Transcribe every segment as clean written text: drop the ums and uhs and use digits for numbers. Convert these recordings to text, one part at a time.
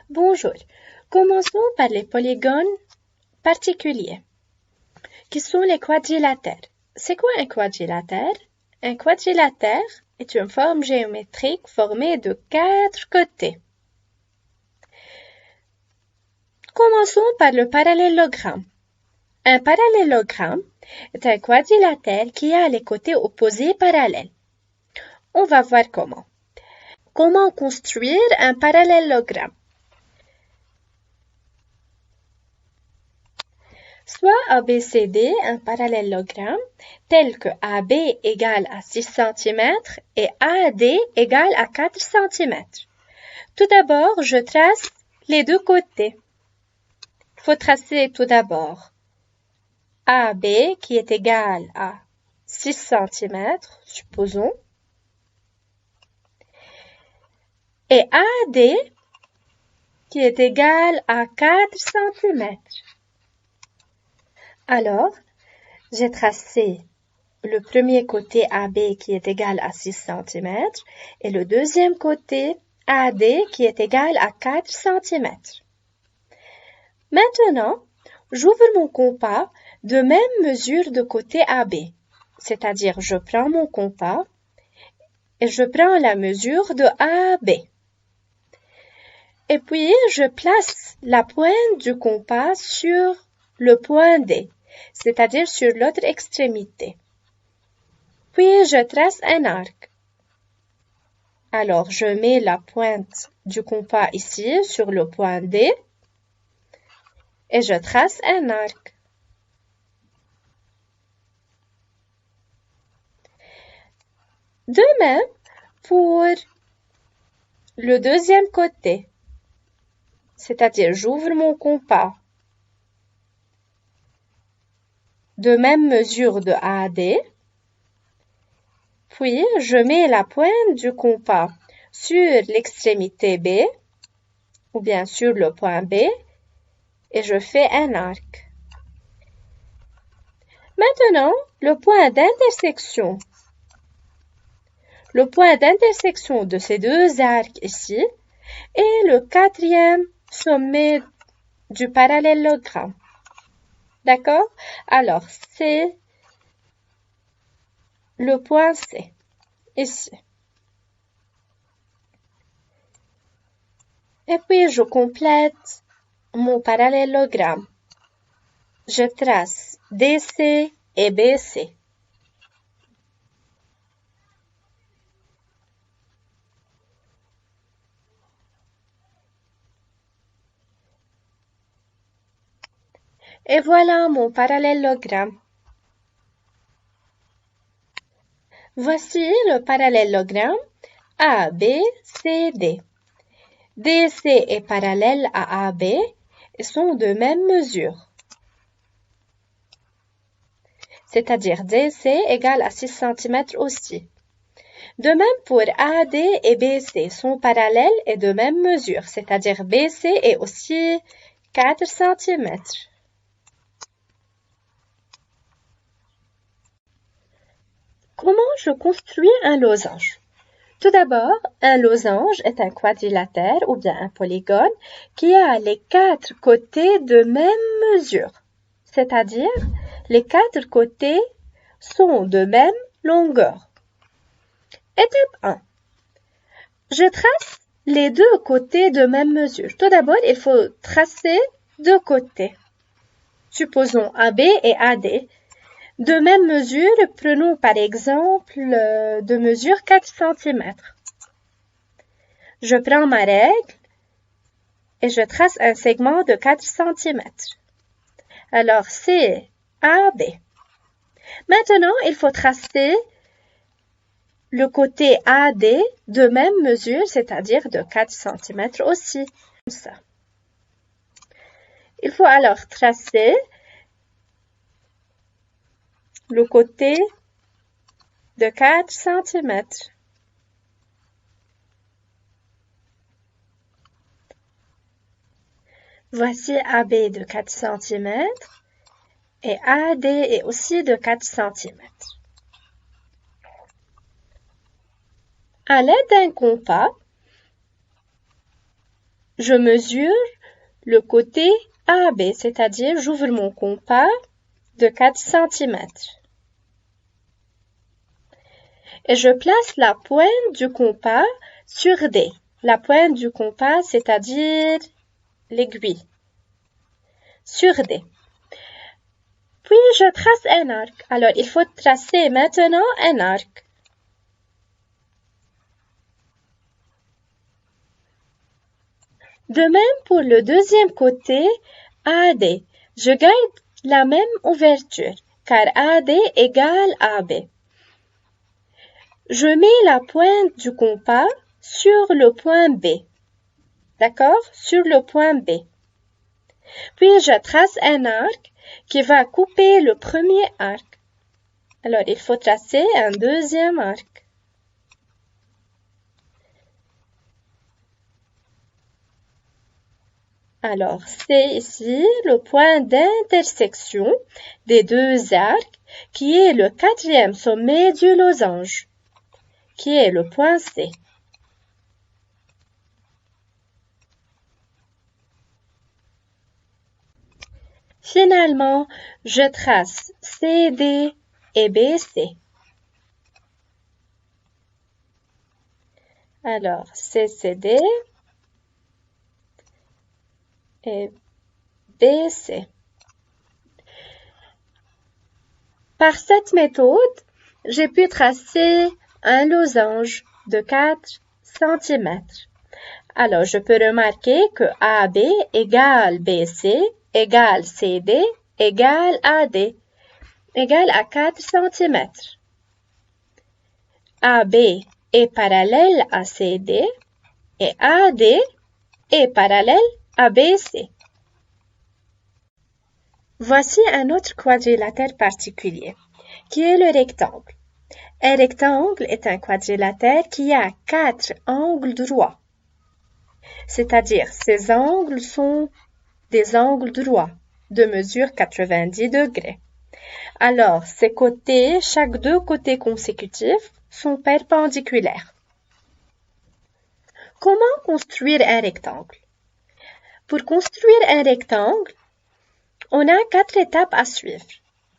Bonjour. Commençons par les polygones particuliers, qui sont les quadrilatères. C'est quoi un quadrilatère? Un quadrilatère est une forme géométrique formée de 4 côtés. Commençons par le parallélogramme. Un parallélogramme est un quadrilatère qui a les côtés opposés parallèles. On va voir comment. Comment construire un parallélogramme? Soit ABCD, un parallélogramme, tel que AB égale à 6 cm et AD égale à 4 cm. Tout d'abord, je trace les deux côtés. Il faut tracer tout d'abord AB qui est égal à 6 cm, supposons, et AD qui est égal à 4 cm. Alors, j'ai tracé le premier côté AB qui est égal à 6 cm et le deuxième côté AD qui est égal à 4 cm. Maintenant, j'ouvre mon compas de même mesure de côté AB, c'est-à-dire je prends mon compas et je prends la mesure de AB. Et puis, je place la pointe du compas sur le point D, c'est-à-dire sur l'autre extrémité. Puis, je trace un arc. Alors, je mets la pointe du compas ici, sur le point D, et je trace un arc. De même, pour le deuxième côté, c'est-à-dire j'ouvre mon compas de même mesure de AD, puis je mets la pointe du compas sur l'extrémité B, ou bien sur le point B, et je fais un arc. Maintenant, le point d'intersection. Le point d'intersection de ces deux arcs ici est le quatrième sommet du parallélogramme. D'accord? Alors, c'est le point C, ici. Et puis, je complète mon parallélogramme. Je trace DC et BC. Et voilà mon parallélogramme. Voici le parallélogramme ABCD. DC est parallèle à AB et sont de même mesure. C'est-à-dire DC égale à 6 cm aussi. De même pour AD et BC sont parallèles et de même mesure, c'est-à-dire BC est aussi 4 cm. Comment je construis un losange? Tout d'abord, un losange est un quadrilatère ou bien un polygone qui a les 4 côtés de même mesure, c'est-à-dire les 4 côtés sont de même longueur. Étape 1. Je trace les deux côtés de même mesure. Tout d'abord, il faut tracer deux côtés. Supposons AB et AD. De même mesure, prenons par exemple de mesure 4 cm. Je prends ma règle et je trace un segment de 4 cm. Alors, c'est AB. Maintenant, il faut tracer le côté AD de même mesure, c'est-à-dire de 4 cm aussi. Comme ça. Il faut alors tracer le côté de 4 cm. Voici AB de 4 cm et AD est aussi de 4 cm. À l'aide d'un compas, je mesure le côté AB, c'est-à-dire j'ouvre mon compas de 4 cm. Et je place la pointe du compas sur D. La pointe du compas, c'est-à-dire l'aiguille, sur D. Puis je trace un arc. Alors, il faut tracer maintenant un arc. De même pour le deuxième côté, AD. Je garde la même ouverture, car AD égale AB. Je mets la pointe du compas sur le point B. D'accord? Sur le point B. Puis je trace un arc qui va couper le premier arc. Alors, il faut tracer un deuxième arc. Alors, c'est ici le point d'intersection des deux arcs qui est le quatrième sommet du losange, qui est le point C. Finalement, je trace CD et BC. Alors, CCD et BC. Par cette méthode, j'ai pu tracer un losange de 4 cm. Alors, je peux remarquer que AB égale BC égale CD égale AD égale à 4 cm. AB est parallèle à CD et AD est parallèle à BC. Voici un autre quadrilatère particulier, qui est le rectangle. Un rectangle est un quadrilatère qui a 4 angles droits. C'est-à-dire, ces angles sont des angles droits de mesure 90 degrés. Alors, ces côtés, chaque deux côtés consécutifs, sont perpendiculaires. Comment construire un rectangle? Pour construire un rectangle, on a 4 étapes à suivre.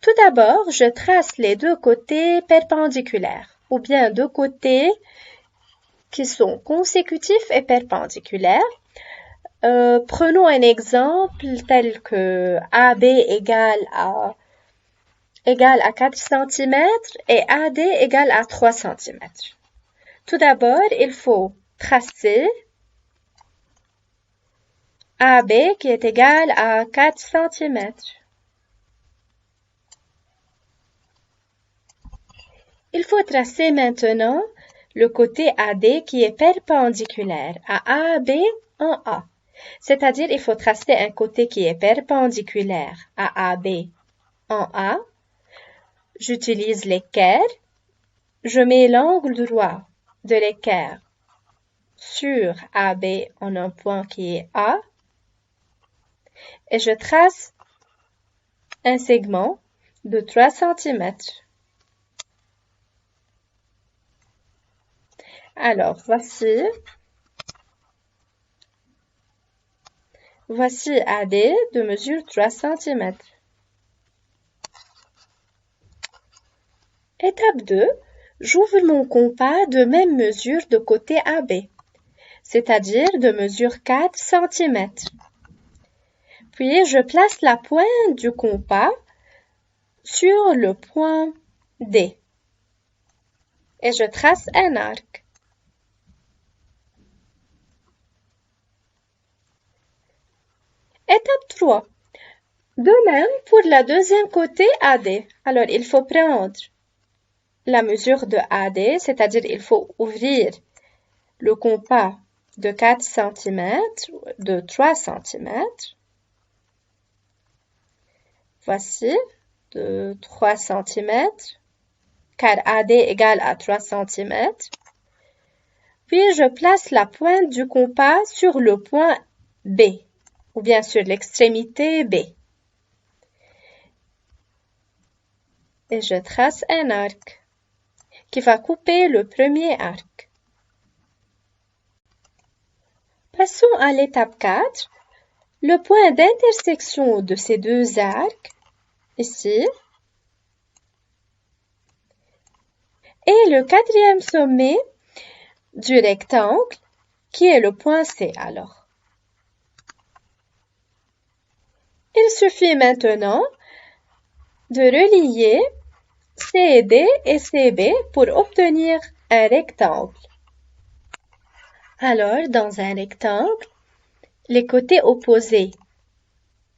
Tout d'abord, je trace les deux côtés perpendiculaires, ou bien deux côtés qui sont consécutifs et perpendiculaires. Prenons un exemple tel que AB égale à 4 cm et AD égale à 3 cm. Tout d'abord, il faut tracer AB qui est égal à 4 cm. Il faut tracer maintenant le côté AD qui est perpendiculaire à AB en A. C'est-à-dire, il faut tracer un côté qui est perpendiculaire à AB en A. J'utilise l'équerre. Je mets l'angle droit de l'équerre sur AB en un point qui est A. Et je trace un segment de 3 cm. Alors, voici AD de mesure 3 cm. Étape 2, j'ouvre mon compas de même mesure de côté AB, c'est-à-dire de mesure 4 cm. Puis, je place la pointe du compas sur le point D et je trace un arc. Étape 3. De même pour la deuxième côté AD. Alors, il faut prendre la mesure de AD, c'est-à-dire il faut ouvrir le compas de 4 cm, de 3 cm. Voici, de 3 cm, car AD égale à 3 cm. Puis, je place la pointe du compas sur le point B, ou bien sur l'extrémité B. Et je trace un arc qui va couper le premier arc. Passons à l'étape 4. Le point d'intersection de ces deux arcs, ici, et le quatrième sommet du rectangle, qui est le point C alors. Il suffit maintenant de relier CD et CB pour obtenir un rectangle. Alors, dans un rectangle, les côtés opposés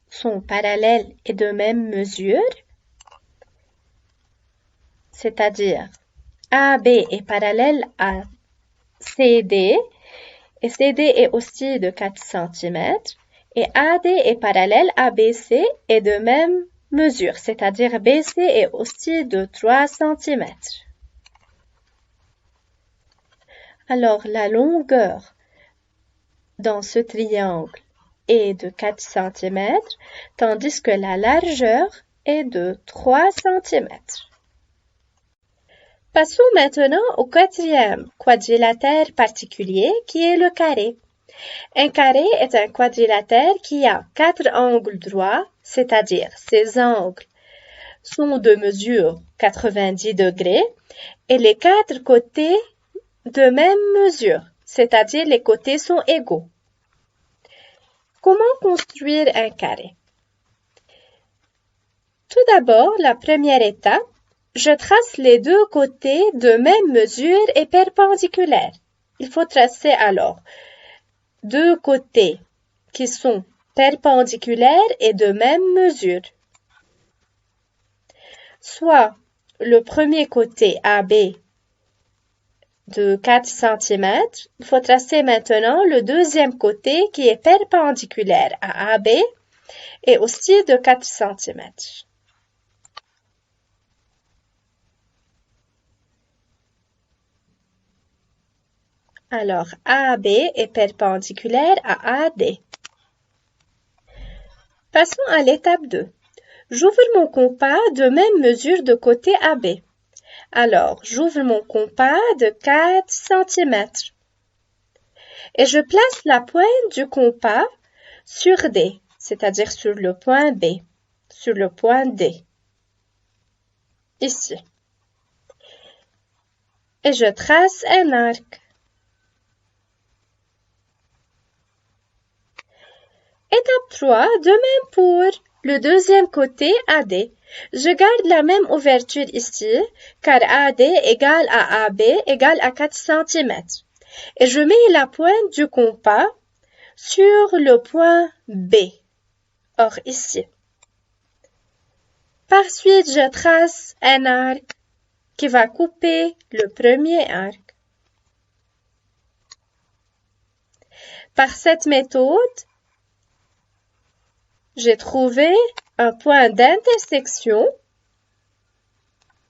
sont parallèles et de même mesure, c'est-à-dire AB est parallèle à CD et CD est aussi de 4 cm et AD est parallèle à BC et de même mesure, c'est-à-dire BC est aussi de 3 cm. Alors, la longueur dans ce triangle est de 4 cm, tandis que la largeur est de 3 cm. Passons maintenant au quatrième quadrilatère particulier qui est le carré. Un carré est un quadrilatère qui a 4 angles droits, c'est-à-dire ses angles sont de mesure 90 degrés et les 4 côtés de même mesure, c'est-à-dire les côtés sont égaux. Comment construire un carré? Tout d'abord, la première étape, je trace les deux côtés de même mesure et perpendiculaires. Il faut tracer alors deux côtés qui sont perpendiculaires et de même mesure. Soit le premier côté AB de 4 cm, il faut tracer maintenant le deuxième côté qui est perpendiculaire à AB et aussi de 4 cm. Alors, AB est perpendiculaire à AD. Passons à l'étape 2. J'ouvre mon compas de même mesure de côté AB. Alors, j'ouvre mon compas de 4 cm. Et je place la pointe du compas sur D, c'est-à-dire sur le point B, sur le point D. Ici. Et je trace un arc. Étape 3, de même pour le deuxième côté AD. Je garde la même ouverture ici, car AD égale à AB égale à 4 cm. Et je mets la pointe du compas sur le point B. Or, ici. Par suite, je trace un arc qui va couper le premier arc. Par cette méthode, j'ai trouvé un point d'intersection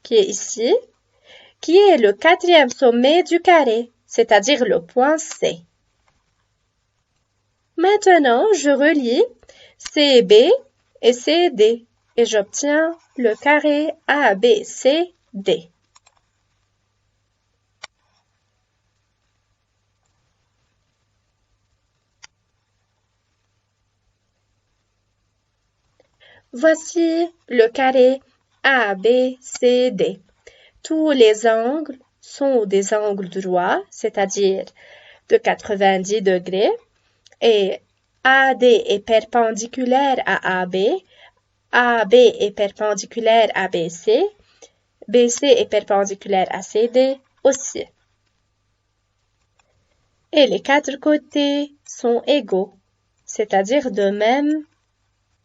qui est ici, qui est le quatrième sommet du carré, c'est-à-dire le point C. Maintenant, je relie CB et CD et j'obtiens le carré ABCD. Voici le carré ABCD. Tous les angles sont des angles droits, c'est-à-dire de 90 degrés, et AD est perpendiculaire à AB, AB est perpendiculaire à BC, BC est perpendiculaire à CD aussi. Et les 4 côtés sont égaux, c'est-à-dire de même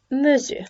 mesure.